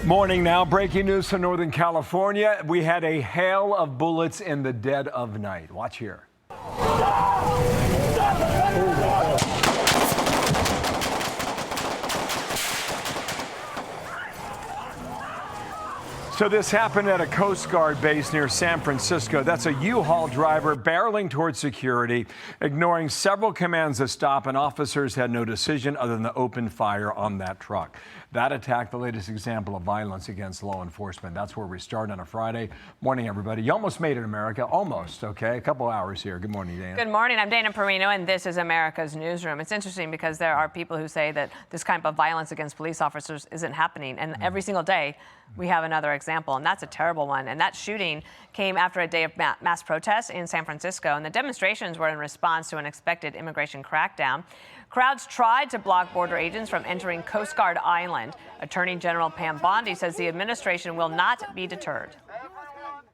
Morning now. Breaking news from Northern California. We had a hail of bullets in the dead of night. Watch here. So this happened at a Coast Guard base near San Francisco. That's a U-Haul driver barreling towards security, ignoring several commands to stop, and officers had no decision other than to open fire on that truck. That attack, the latest example of violence against law enforcement. That's where we start on a Friday. Morning, everybody. You almost made it, America. Almost, okay? A couple hours here. Good morning, Dana. Good morning. I'm Dana Perino, and this is America's Newsroom. It's interesting because there are people who say that this kind of violence against police officers isn't happening, and every single day we have another example, and that's a terrible one. And that shooting came after a day of mass protests in San Francisco, and the demonstrations were in response to an expected immigration crackdown. Crowds tried to block border agents from entering Coast Guard Island. Attorney General Pam Bondi says the administration will not be deterred.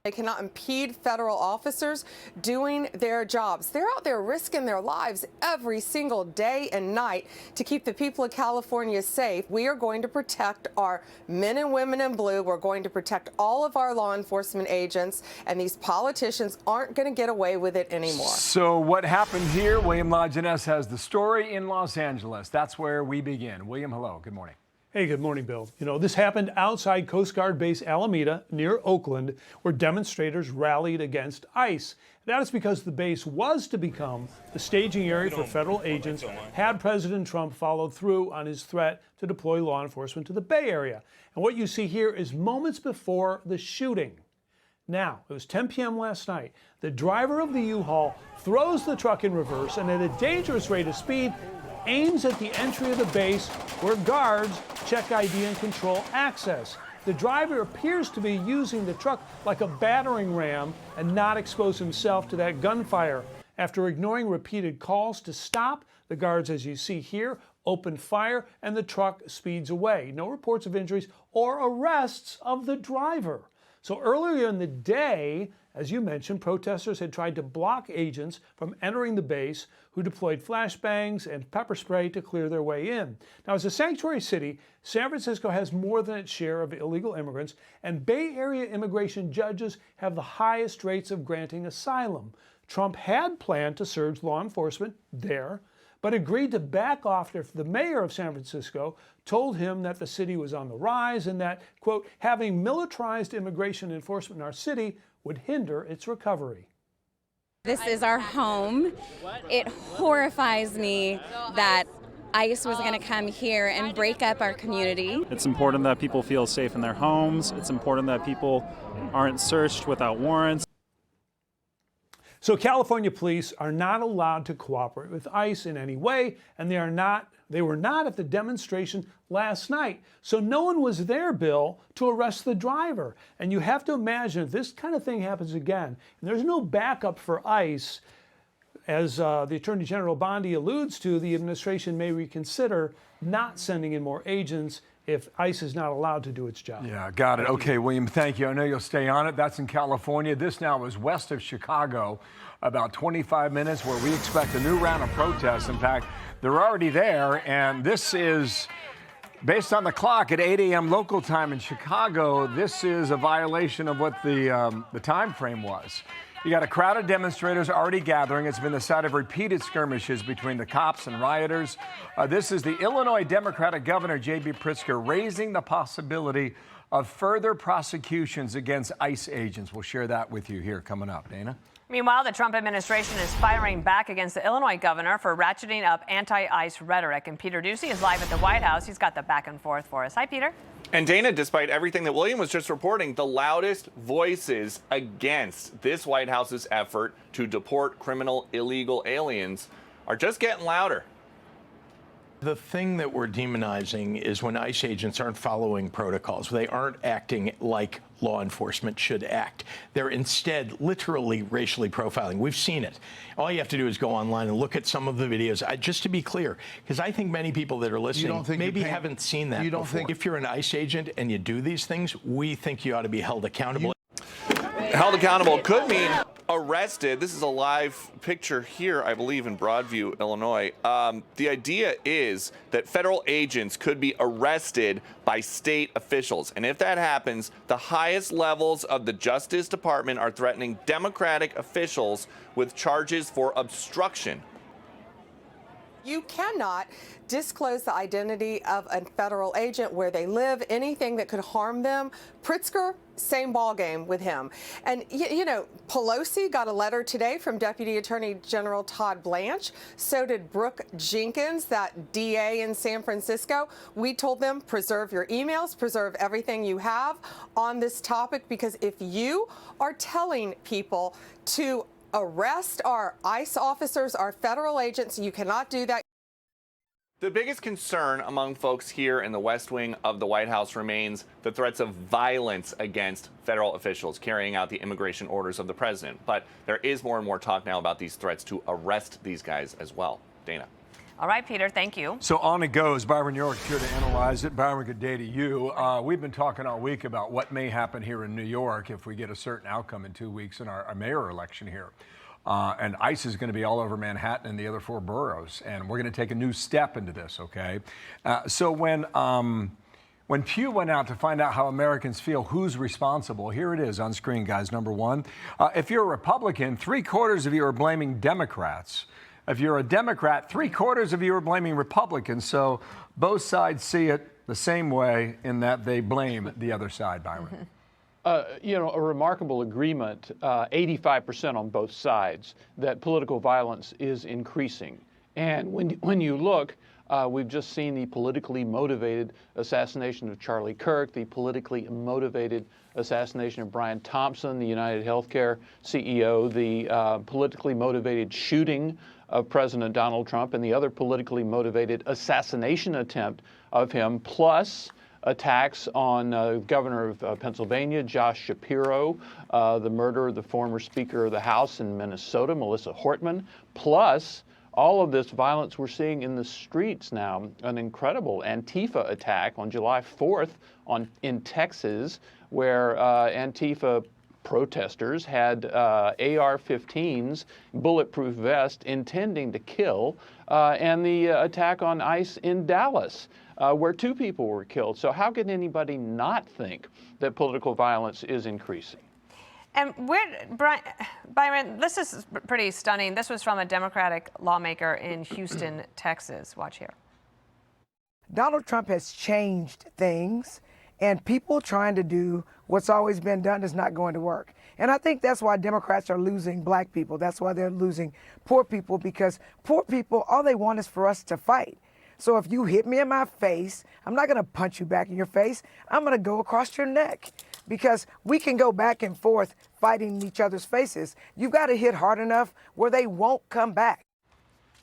They cannot impede federal officers doing their jobs. They're out there risking their lives every single day and night to keep the people of California safe. We are going to protect our men and women in blue. We're going to protect all of our law enforcement agents, and these politicians aren't going to get away with it anymore. So what happened here? William Jeunesse has the story in Los Angeles. That's where we begin. William, hello. Good morning. Hey, good morning, Bill. You know, this happened outside Coast Guard Base Alameda near Oakland, where demonstrators rallied against ICE. That is because the base was to become the staging area for federal agents had President Trump followed through on his threat to deploy law enforcement to the Bay Area. And what you see here is moments before the shooting. Now, it was 10 p.m. last night. The driver of the U-Haul throws the truck in reverse and at a dangerous rate of speed aims at the entry of the base where guards check ID and control access. The driver appears to be using the truck like a battering ram and not expose himself to that gunfire. After ignoring repeated calls to stop, the guards, as you see here, open fire and the truck speeds away. No reports of injuries or arrests of the driver. So earlier in the day, as you mentioned, protesters had tried to block agents from entering the base, who deployed flashbangs and pepper spray to clear their way in. Now, as a sanctuary city, San Francisco has more than its share of illegal immigrants, and Bay Area immigration judges have the highest rates of granting asylum. Trump had planned to surge law enforcement there, but agreed to back off after the mayor of San Francisco told him that the city was on the rise and that, quote, having militarized immigration enforcement in our city would hinder its recovery. This is our home. It horrifies me that ICE was going to come here and break up our community. It's important that people feel safe in their homes. It's important that people aren't searched without warrants. So California police are not allowed to cooperate with ICE in any way, and they were not at the demonstration last night. So no one was there, Bill, to arrest the driver. And you have to imagine if this kind of thing happens again, and there's no backup for ICE, as the Attorney General Bondi alludes to, the administration may reconsider not sending in more agents if ICE is not allowed to do its job. Yeah, got it. Okay, William, thank you. I know you'll stay on it. That's in California. This now is west of Chicago, about 25 minutes, where we expect a new round of protests. In fact, they're already there, and this is, based on the clock, at 8 a.m. local time in Chicago. This is a violation of what the time frame was. You got a crowd of demonstrators already gathering. It's been the site of repeated skirmishes between the cops and rioters. This is the Illinois Democratic Governor, J.B. Pritzker, raising the possibility of further prosecutions against ICE agents. We'll share that with you here coming up. Dana? Meanwhile, the Trump administration is firing back against the Illinois governor for ratcheting up anti-ICE rhetoric. And Peter Doocy is live at the White House. He's got the back and forth for us. Hi, Peter. And Dana, despite everything that William was just reporting, the loudest voices against this White House's effort to deport criminal illegal aliens are just getting louder. The thing that we're demonizing is when ICE agents aren't following protocols. They aren't acting like law enforcement should act. They're instead literally racially profiling. We've seen it. All you have to do is go online and look at some of the videos. Just to be clear, because I think many people that are listening maybe haven't seen that before. If you're an ICE agent and you do these things, we think you ought to be held accountable. Held accountable could mean arrested. This is a live picture here, I believe, in Broadview, Illinois. The idea is that federal agents could be arrested by state officials. And if that happens, the highest levels of the Justice Department are threatening Democratic officials with charges for obstruction. You cannot disclose the identity of a federal agent, where they live, anything that could harm them. Pritzker, same ballgame with him. And, you know, Pelosi got a letter today from Deputy Attorney General Todd Blanche. So did Brooke Jenkins, that DA in San Francisco. We told them, preserve your emails, preserve everything you have on this topic, because if you are telling people to arrest our ICE officers, our federal agents, you cannot do that. The biggest concern among folks here in the West Wing of the White House remains the threats of violence against federal officials carrying out the immigration orders of the president. But there is more and more talk now about these threats to arrest these guys as well. Dana. All right, Peter, thank you. So on it goes. Byron York here to analyze it. Byron, good day to you. We've been talking all week about what may happen here in New York if we get a certain outcome in 2 weeks in our mayor election here. And ICE is going to be all over Manhattan and the other 4 boroughs. And we're going to take a new step into this, okay? So when Pew went out to find out how Americans feel, who's responsible, here it is on screen, guys. Number 1, if you're a Republican, 3/4 of you are blaming Democrats. If you're a Democrat, 3/4 of you are blaming Republicans. So both sides see it the same way in that they blame the other side, Byron. You know, a remarkable agreement, 85% on both sides, that political violence is increasing. And when you look, we've just seen the politically motivated assassination of Charlie Kirk, the politically motivated assassination of Brian Thompson, the United Healthcare CEO, the politically motivated shooting of President Donald Trump, and the other politically motivated assassination attempt of him, plus attacks on Governor of Pennsylvania, Josh Shapiro, the murder of the former Speaker of the House in Minnesota, Melissa Hortman, plus all of this violence we're seeing in the streets now. An incredible Antifa attack on July 4th in Texas, where Antifa protesters had AR-15s, bulletproof vests, intending to kill, and the attack on ICE in Dallas, where 2 people were killed. So how can anybody not think that political violence is increasing? And Byron, this is pretty stunning. This was from a Democratic lawmaker in Houston, Texas. Watch here. Donald Trump has changed things, and people trying to do what's always been done is not going to work. And I think that's why Democrats are losing black people. That's why they're losing poor people, because poor people, all they want is for us to fight. So if you hit me in my face, I'm not going to punch you back in your face. I'm going to go across your neck, because we can go back and forth fighting each other's faces. You've got to hit hard enough where they won't come back.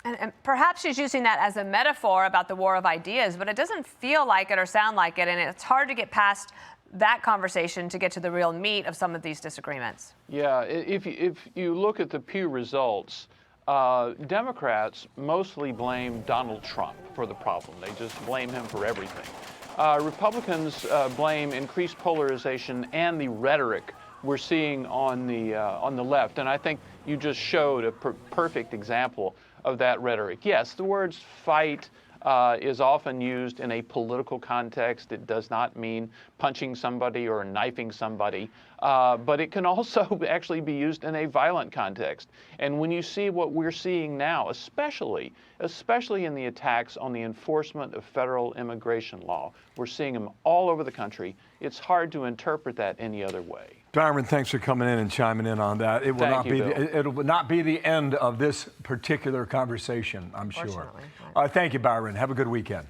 And perhaps she's using that as a metaphor about the war of ideas, but it doesn't feel like it or sound like it, and it's hard to get past that conversation to get to the real meat of some of these disagreements. Yeah, if you look at the Pew results, Democrats mostly blame Donald Trump for the problem. They just blame him for everything. Republicans blame increased polarization and the rhetoric we're seeing on the left, and I think you just showed a perfect example of that rhetoric. Yes, the words fight is often used in a political context. It does not mean punching somebody or knifing somebody, but it can also actually be used in a violent context. And when you see what we're seeing now, especially in the attacks on the enforcement of federal immigration law, we're seeing them all over the country. It's hard to interpret that any other way. Byron, thanks for coming in and chiming in on that. It will not be the end of this particular conversation, I'm sure. Thank you, Byron. Have a good weekend.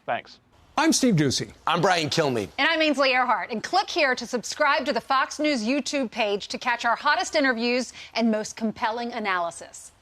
Thanks. I'm Steve Doocy. I'm Brian Kilmeade. And I'm Ainsley Earhart. And click here to subscribe to the Fox News YouTube page to catch our hottest interviews and most compelling analysis.